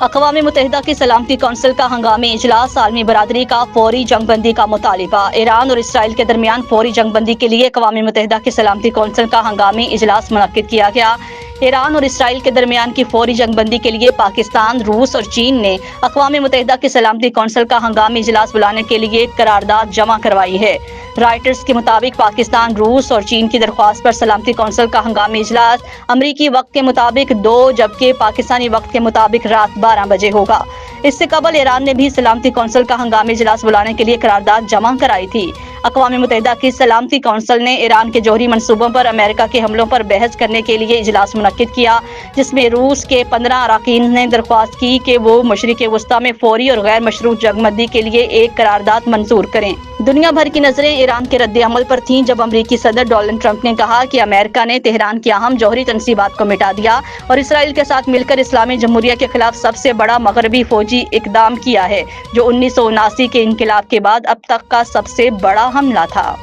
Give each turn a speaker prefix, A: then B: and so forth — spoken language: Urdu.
A: اقوام متحدہ کی سلامتی کونسل کا ہنگامی اجلاس، عالمی برادری کا فوری جنگ بندی کا مطالبہ۔ ایران اور اسرائیل کے درمیان فوری جنگ بندی کے لیے اقوام متحدہ کی سلامتی کونسل کا ہنگامی اجلاس منعقد کیا گیا۔ ایران اور اسرائیل کے درمیان کی فوری جنگ بندی کے لیے پاکستان، روس اور چین نے اقوام متحدہ کی سلامتی کونسل کا ہنگامی اجلاس بلانے کے لیے قرارداد جمع کروائی ہے۔ رائٹرز کے مطابق پاکستان، روس اور چین کی درخواست پر سلامتی کونسل کا ہنگامی اجلاس امریکی وقت کے مطابق 2 جبکہ پاکستانی وقت کے مطابق رات 12 بجے ہوگا۔ اس سے قبل ایران نے بھی سلامتی کونسل کا ہنگامی اجلاس بلانے کے لیے قرارداد جمع کرائی تھی۔ اقوام متحدہ کی سلامتی کونسل نے ایران کے جوہری منصوبوں پر امریکہ کے حملوں پر بحث کرنے کے لیے اجلاس منعقد کیا، جس میں روس کے 15 اراکین نے درخواست کی کہ وہ مشرق وسطیٰ میں فوری اور غیر مشروط جنگ بندی کے لیے ایک قرارداد منظور کریں۔ دنیا بھر کی نظریں ایران کے رد عمل پر تھیں جب امریکی صدر ڈونلڈ ٹرمپ نے کہا کہ امریکہ نے تہران کی اہم جوہری تنصیبات کو مٹا دیا اور اسرائیل کے ساتھ مل کر اسلامی جمہوریہ کے خلاف سب سے بڑا مغربی فوجی اقدام کیا ہے، جو 1979 کے انقلاب کے بعد اب تک کا سب سے بڑا حملہ تھا۔